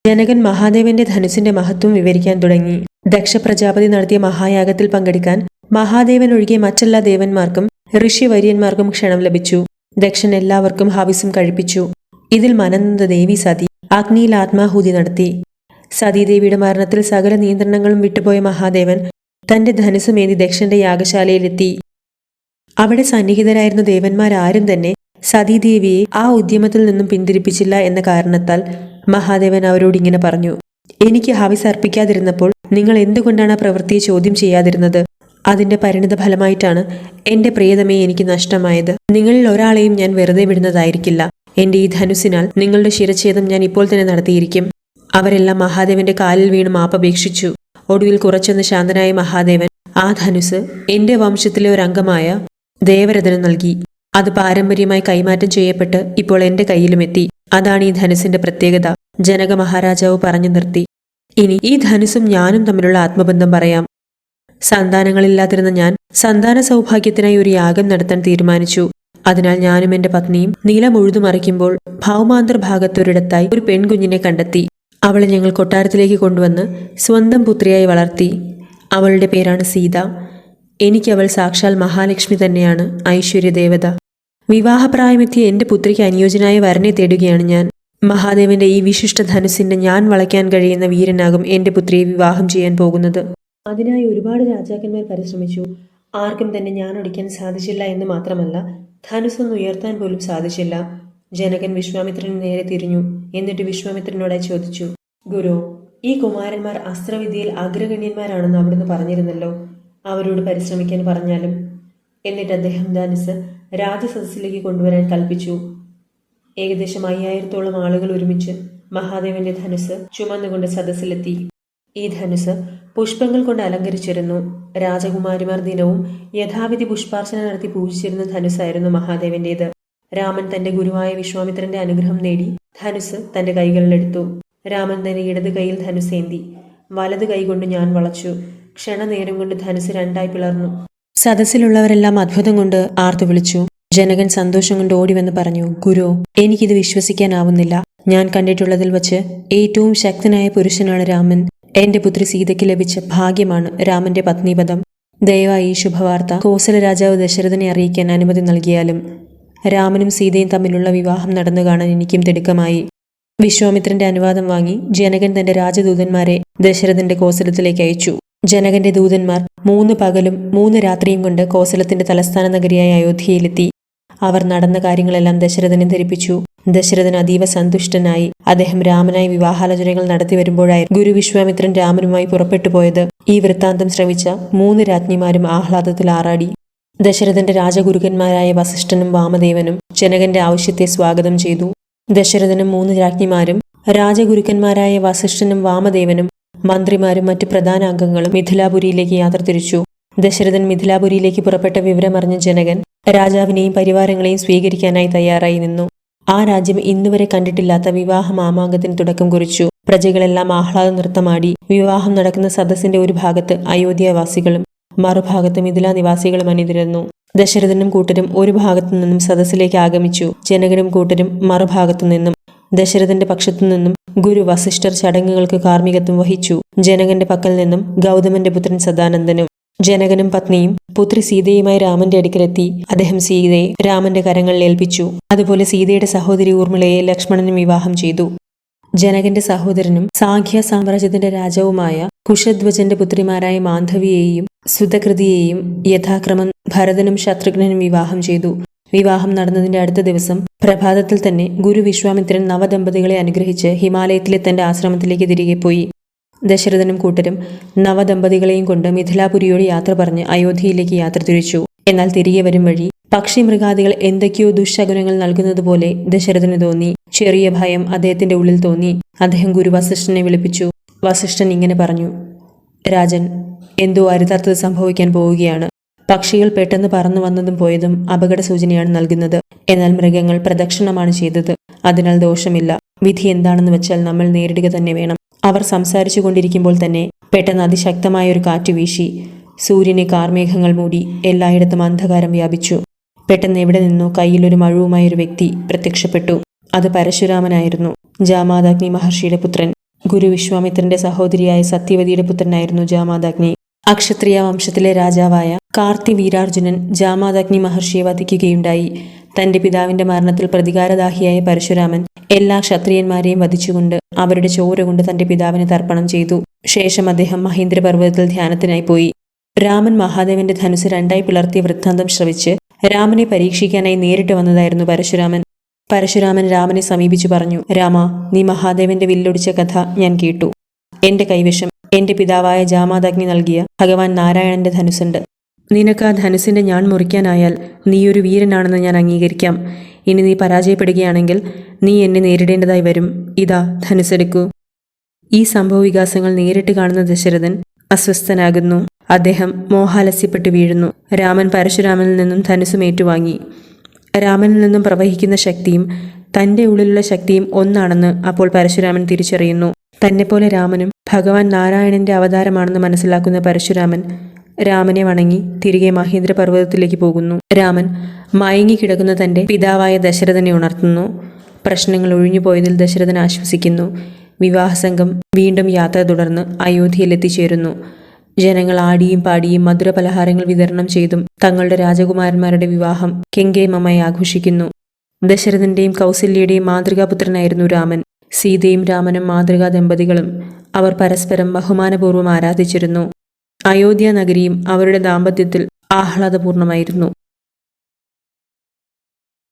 ജനകൻ മഹാദേവന്റെ ധനുസിന്റെ മഹത്വം വിവരിക്കാൻ തുടങ്ങി. ദക്ഷ പ്രജാപതി നടത്തിയ മഹായാഗത്തിൽ പങ്കെടുക്കാൻ മഹാദേവൻ ഒഴികെ മറ്റെല്ലാ ദേവന്മാർക്കും ഋഷിവര്യന്മാർക്കും ക്ഷണം ലഭിച്ചു. ദക്ഷൻ എല്ലാവർക്കും ഹവിസും കഴിപ്പിച്ചു. ഇതിൽ മനനന്ദ ദേവി സതി അഗ്നിയിൽ ആത്മാഹൂതി നടത്തി. സതീദേവിയുടെ മരണത്തിൽ സകല നിയന്ത്രണങ്ങളും വിട്ടുപോയ മഹാദേവൻ തന്റെ ധനുസുമേന്തി ദക്ഷന്റെ യാഗശാലയിലെത്തി. അവിടെ സന്നിഹിതരായിരുന്ന ദേവന്മാരാരും തന്നെ സതീദേവിയെ ആ ഉദ്യമത്തിൽ നിന്നും പിന്തിരിപ്പിച്ചില്ല എന്ന കാരണത്താൽ മഹാദേവൻ അവരോട് ഇങ്ങനെ പറഞ്ഞു: എനിക്ക് ഹവിസ് അർപ്പിക്കാതിരുന്നപ്പോൾ നിങ്ങൾ എന്തുകൊണ്ടാണ് ആ പ്രവൃത്തിയെ ചോദ്യം ചെയ്യാതിരുന്നത്? അതിന്റെ പരിണിത ഫലമായിട്ടാണ് എന്റെ പ്രിയതമയെ എനിക്ക് നഷ്ടമായത്. നിങ്ങളിൽ ഒരാളെയും ഞാൻ വെറുതെ വിടുന്നതായിരിക്കില്ല. എന്റെ ഈ ധനുസിനാൽ നിങ്ങളുടെ ശിരച്ഛേദം ഞാൻ ഇപ്പോൾ തന്നെ നടത്തിയിരിക്കും. അവരെല്ലാം മഹാദേവന്റെ കാലിൽ വീണ് മാപ്പപേക്ഷിച്ചു. ഒടുവിൽ കുറച്ചൊന്ന് ശാന്തനായ മഹാദേവൻ ആ ധനുസ് എന്റെ വംശത്തിലെ ഒരംഗമായ ദേവരഥന് നൽകി. അത് പാരമ്പര്യമായി കൈമാറ്റം ചെയ്യപ്പെട്ട് ഇപ്പോൾ എന്റെ കയ്യിലുമെത്തി. അതാണ് ഈ ധനുസിന്റെ പ്രത്യേകത. ജനക മഹാരാജാവ് പറഞ്ഞു നിർത്തി. ഇനി ഈ ധനുസും ഞാനും തമ്മിലുള്ള ആത്മബന്ധം പറയാം. സന്താനങ്ങളില്ലാതിരുന്ന ഞാൻ സന്താന സൗഭാഗ്യത്തിനായി ഒരു യാഗം നടത്താൻ തീരുമാനിച്ചു. അതിനാൽ ഞാനും എന്റെ പത്നിയും നിലം ഉഴുതുമറിക്കുമ്പോൾ ഭൗമാന്തർഭാഗത്തൊരിടത്തായി ഒരു പെൺകുഞ്ഞിനെ കണ്ടെത്തി. അവളെ ഞങ്ങൾ കൊട്ടാരത്തിലേക്ക് കൊണ്ടുവന്ന് സ്വന്തം പുത്രിയായി വളർത്തി. അവളുടെ പേരാണ് സീത. എനിക്കവൾ സാക്ഷാൽ മഹാലക്ഷ്മി തന്നെയാണ്, ഐശ്വര്യദേവത. വിവാഹപ്രായമെത്തിയ എന്റെ പുത്രിക്ക് അനുയോജ്യനായ വരനെ തേടുകയാണ് ഞാൻ. മഹാദേവന്റെ ഈ വിശിഷ്ട ധനുസിന്റെ ഞാൻ വളയ്ക്കാൻ കഴിയുന്ന വീരനാകും എന്റെ പുത്രിയെ വിവാഹം ചെയ്യാൻ പോകുന്നത്. അതിനായി ഒരുപാട് രാജാക്കന്മാർ പരിശ്രമിച്ചു. ആർക്കും തന്നെ ഞാൻ ഒടിക്കാൻ സാധിച്ചില്ല എന്ന് മാത്രമല്ല, ധനുസൊന്ന് ഉയർത്താൻ പോലും സാധിച്ചില്ല. ജനകൻ വിശ്വാമിത്രന് നേരെ തിരിഞ്ഞു. എന്നിട്ട് വിശ്വാമിത്രനോടായി ചോദിച്ചു: ഗുരു, ഈ കുമാരന്മാർ അസ്ത്രവിദ്യയിൽ അഗ്രഗണ്യന്മാരാണെന്ന് അവിടുന്ന് പറഞ്ഞിരുന്നല്ലോ. അവരോട് പരിശ്രമിക്കാൻ പറഞ്ഞാലും? എന്നിട്ട് അദ്ദേഹം ധനുസ് രാജസദസ്സിലേക്ക് കൊണ്ടുവരാൻ കൽപ്പിച്ചു. ഏകദേശം 5000-ഓളം ആളുകൾ ഒരുമിച്ച് മഹാദേവന്റെ ധനുസ് ചുമന്നുകൊണ്ട് സദസ്സിലെത്തി. ഈ ധനുസ് പുഷ്പങ്ങൾ കൊണ്ട് അലങ്കരിച്ചിരുന്നു. രാജകുമാരിമാർ ദിനവും യഥാവിധി പുഷ്പാർച്ചന നടത്തി പൂജിച്ചിരുന്ന ധനുസായിരുന്നു മഹാദേവന്റേത്. രാമൻ തന്റെ ഗുരുവായ വിശ്വാമിത്രന്റെ അനുഗ്രഹം നേടി ധനുസ് തന്റെ കൈകളിലെടുത്തു. രാമൻ തന്റെ ഇടത് കൈയിൽ ധനുസേന്തി. വലത് കൈകൊണ്ട് ഞാൻ വളച്ചു. ക്ഷണനേരം കൊണ്ട് ധനുസ് രണ്ടായി പിളർന്നു. സദസ്സിലുള്ളവരെല്ലാം അത്ഭുതം കൊണ്ട് ആർത്തു വിളിച്ചു. ജനകൻ സന്തോഷം കൊണ്ട് ഓടിവെന്ന് പറഞ്ഞു: ഗുരു, എനിക്കിത് വിശ്വസിക്കാനാവുന്നില്ല. ഞാൻ കണ്ടിട്ടുള്ളതിൽ വച്ച് ഏറ്റവും ശക്തനായ പുരുഷനാണ് രാമൻ. എന്റെ പുത്രി സീതയ്ക്ക് ലഭിച്ച ഭാഗ്യമാണ് രാമന്റെ പത്നീപദം. ദയവായി ഈ ശുഭവാർത്ത കോസല രാജാവ് ദശരഥനെ അറിയിക്കാൻ അനുമതി നൽകിയാലും. രാമനും സീതയും തമ്മിലുള്ള വിവാഹം നടന്നു കാണാൻ എനിക്കും തിടുക്കമായി. വിശ്വാമിത്രന്റെ അനുവാദം വാങ്ങി ജനകൻ തന്റെ രാജദൂതന്മാരെ ദശരഥന്റെ കോസലത്തിലേക്ക് അയച്ചു. ജനകന്റെ ദൂതന്മാർ 3 പകലും 3 രാത്രിയും കൊണ്ട് കോസലത്തിന്റെ തലസ്ഥാന നഗരിയായ അയോധ്യയിലെത്തി. അവർ നടന്ന കാര്യങ്ങളെല്ലാം ദശരഥനെ ധരിപ്പിച്ചു. ദശരഥൻ അതീവ സന്തുഷ്ടനായി. അദ്ദേഹം രാമനായി വിവാഹാലോചനകൾ നടത്തി വരുമ്പോഴായിരുന്നു ഗുരു വിശ്വാമിത്രൻ രാമനുമായി പുറപ്പെട്ടു പോയത്. ഈ വൃത്താന്തം ശ്രവിച്ച 3 രാജ്ഞിമാരും ആഹ്ലാദത്തിൽ ആറാടി. ദശരഥന്റെ രാജഗുരുക്കന്മാരായ വസിഷ്ഠനും വാമദേവനും ജനകന്റെ ആവശ്യത്തെ സ്വാഗതം ചെയ്തു. ദശരഥനും 3 രാജ്ഞിമാരും രാജഗുരുക്കന്മാരായ വസിഷ്ഠനും വാമദേവനും മന്ത്രിമാരും മറ്റ് പ്രധാന അംഗങ്ങളും മിഥിലാപുരിയിലേക്ക് യാത്ര തിരിച്ചു. ദശരഥൻ മിഥിലാപുരിയിലേക്ക് പുറപ്പെട്ട വിവരമറിഞ്ഞ ജനകൻ രാജാവിനെയും പരിവാരങ്ങളെയും സ്വീകരിക്കാനായി തയ്യാറായി നിന്നു. ആ രാജ്യം ഇന്നുവരെ കണ്ടിട്ടില്ലാത്ത വിവാഹ മാമാങ്കത്തിന് തുടക്കം കുറിച്ചു. പ്രജകളെല്ലാം ആഹ്ലാദ നൃത്തമാടി. വിവാഹം നടക്കുന്ന സദസ്സിന്റെ ഒരു ഭാഗത്ത് അയോധ്യാവാസികളും മറുഭാഗത്ത് മിഥില നിവാസികളും അണിനിരന്നു. ദശരഥനും കൂട്ടരും ഒരു ഭാഗത്തു നിന്നും സദസ്സിലേക്ക് ആഗമിച്ചു. ജനകനും കൂട്ടരും മറുഭാഗത്തു നിന്നും. ദശരഥന്റെ പക്ഷത്തു നിന്നും ഗുരു വസിഷ്ഠർ ചടങ്ങുകൾക്ക് കാർമ്മികത്വം വഹിച്ചു. ജനകന്റെ പക്കൽ നിന്നും ഗൗതമന്റെ പുത്രൻ സദാനന്ദനും. ജനകനും പത്നിയും പുത്രി സീതയുമായി രാമന്റെ അടുക്കലെത്തി. അദ്ദേഹം സീതയെ രാമന്റെ കരങ്ങളിൽ ഏൽപ്പിച്ചു. അതുപോലെ സീതയുടെ സഹോദരി ഊർമിളയെ ലക്ഷ്മണനും വിവാഹം ചെയ്തു. ജനകന്റെ സഹോദരനും സാഖ്യ സാമ്രാജ്യത്തിന്റെ രാജാവുമായ കുശധ്വജന്റെ പുത്രിമാരായ മാന്ധവിയെയും സുതകൃതിയെയും യഥാക്രമം ഭരതനും ശത്രുഘ്നനും വിവാഹം ചെയ്തു. വിവാഹം നടന്നതിന്റെ അടുത്ത ദിവസം പ്രഭാതത്തിൽ തന്നെ ഗുരു വിശ്വാമിത്രൻ നവദമ്പതികളെ അനുഗ്രഹിച്ച് ഹിമാലയത്തിലെ തന്റെ ആശ്രമത്തിലേക്ക് തിരികെ പോയി. ദശരഥനും കൂട്ടരും നവദമ്പതികളെയും കൊണ്ട് മിഥിലാപുരിയോട് യാത്ര പറഞ്ഞ് അയോധ്യയിലേക്ക് യാത്ര തിരിച്ചു. എന്നാൽ തിരികെ വരും വഴി പക്ഷി മൃഗാദികൾ എന്തൊക്കെയോ ദുശ്ശകുനങ്ങൾ നൽകുന്നത് പോലെ ദശരഥന് തോന്നി. ചെറിയ ഭയം അദ്ദേഹത്തിന്റെ ഉള്ളിൽ തോന്നി. അദ്ദേഹം ഗുരു വസിഷ്ഠനെ വിളിപ്പിച്ചു. വസിഷ്ഠൻ ഇങ്ങനെ പറഞ്ഞു: രാജൻ, എന്തോ അരുതാത്തത് സംഭവിക്കാൻ പോവുകയാണ്. പക്ഷികൾ പെട്ടെന്ന് പറന്നു വന്നതും പോയതും അപകട സൂചനയാണ് നൽകുന്നത്. എന്നാൽ മൃഗങ്ങൾ പ്രദക്ഷിണമാണ് ചെയ്തത്. അതിനാൽ ദോഷമില്ല. വിധി എന്താണെന്ന് വെച്ചാൽ നമ്മൾ നേരിടുക തന്നെ വേണം. അവർ സംസാരിച്ചു കൊണ്ടിരിക്കുമ്പോൾ തന്നെ പെട്ടെന്ന് അതിശക്തമായൊരു കാറ്റ് വീശി. സൂര്യനെ കാർമേഘങ്ങൾ മൂടി. എല്ലായിടത്തും അന്ധകാരം വ്യാപിച്ചു. പെട്ടെന്ന് എവിടെ നിന്നോ കയ്യിലൊരു മഴുവുമായൊരു വ്യക്തി പ്രത്യക്ഷപ്പെട്ടു. അത് പരശുരാമനായിരുന്നു, ജാമാദഗ്നി മഹർഷിയുടെ പുത്രൻ. ഗുരു വിശ്വാമിത്രന്റെ സഹോദരിയായ സത്യവതിയുടെ പുത്രനായിരുന്നു ജാമാദഗ്നി. അക്ഷത്രിയ വംശത്തിലെ രാജാവായ കാർത്തി വീരാർജുനൻ ജാമാദഗ്നി മഹർഷിയെ വധിക്കുകയുണ്ടായി. തന്റെ പിതാവിന്റെ മരണത്തിൽ പ്രതികാരദാഹിയായ പരശുരാമൻ എല്ലാ ക്ഷത്രിയന്മാരെയും വധിച്ചുകൊണ്ട് അവരുടെ ചോര കൊണ്ട് തന്റെ പിതാവിന് തർപ്പണം ചെയ്തു. ശേഷം അദ്ദേഹം മഹേന്ദ്രപർവ്വതത്തിൽ ധ്യാനത്തിനായി പോയി. രാമൻ മഹാദേവന്റെ ധനുസ് രണ്ടായി പിളർത്തിയ വൃത്താന്തം ശ്രവിച്ച് രാമനെ പരീക്ഷിക്കാനായി നേരിട്ട് വന്നതായിരുന്നു പരശുരാമൻ. പരശുരാമൻ രാമനെ സമീപിച്ചു പറഞ്ഞു, രാമ, നീ മഹാദേവന്റെ വില്ലൊടിച്ച കഥ ഞാൻ കേട്ടു. എന്റെ കൈവശം എന്റെ പിതാവായ ജാമാദഗ്നി നൽകിയ ഭഗവാൻ നാരായണന്റെ ധനുസുണ്ട്. നിനക്ക് ആ ധനുസിന്റെ ഞാൻ മുറിക്കാനായാൽ നീയൊരു വീരനാണെന്ന് ഞാൻ അംഗീകരിക്കാം. ഇനി നീ പരാജയപ്പെടുകയാണെങ്കിൽ നീ എന്നെ നേരിടേണ്ടതായി വരും. ഇതാ ധനുസെടുക്കൂ. ഈ സംഭവവികാസങ്ങൾ നേരിട്ട് കാണുന്ന ദശരഥൻ അസ്വസ്ഥനാകുന്നു. അദ്ദേഹം മോഹാലസ്യപ്പെട്ട് വീഴുന്നു. രാമൻ പരശുരാമനിൽ നിന്നും ധനുസും ഏറ്റുവാങ്ങി. രാമനിൽ നിന്നും പ്രവഹിക്കുന്ന ശക്തിയും തന്റെ ഉള്ളിലുള്ള ശക്തിയും ഒന്നാണെന്ന് അപ്പോൾ പരശുരാമൻ തിരിച്ചറിയുന്നു. തന്നെപ്പോലെ രാമനും ഭഗവാൻ നാരായണന്റെ അവതാരമാണെന്ന് മനസ്സിലാക്കുന്ന പരശുരാമൻ രാമനെ വണങ്ങി തിരികെ മഹേന്ദ്രപർവ്വതത്തിലേക്ക് പോകുന്നു. രാമൻ മയങ്ങിക്കിടക്കുന്ന തന്റെ പിതാവായ ദശരഥനെ ഉണർത്തുന്നു. പ്രശ്നങ്ങൾ ഒഴിഞ്ഞുപോയതിൽ ദശരഥൻ ആശ്വസിക്കുന്നു. വിവാഹസംഘം വീണ്ടും യാത്ര തുടർന്ന് അയോധ്യയിലെത്തിച്ചേരുന്നു. ജനങ്ങൾ ആടിയും പാടിയും മധുരപലഹാരങ്ങൾ വിതരണം ചെയ്തും തങ്ങളുടെ രാജകുമാരന്മാരുടെ വിവാഹം കെങ്കേമമായി ആഘോഷിക്കുന്നു. ദശരഥന്റെയും കൗസല്യയുടെയും മാതൃകാപുത്രനായിരുന്നു രാമൻ. സീതയും രാമനും മാതൃകാ ദമ്പതികളും. അവർ പരസ്പരം ബഹുമാനപൂർവ്വം ആരാധിച്ചിരുന്നു. അയോധ്യ നഗരിയും അവരുടെ ദാമ്പത്യത്തിൽ ആഹ്ലാദപൂർണമായിരുന്നു.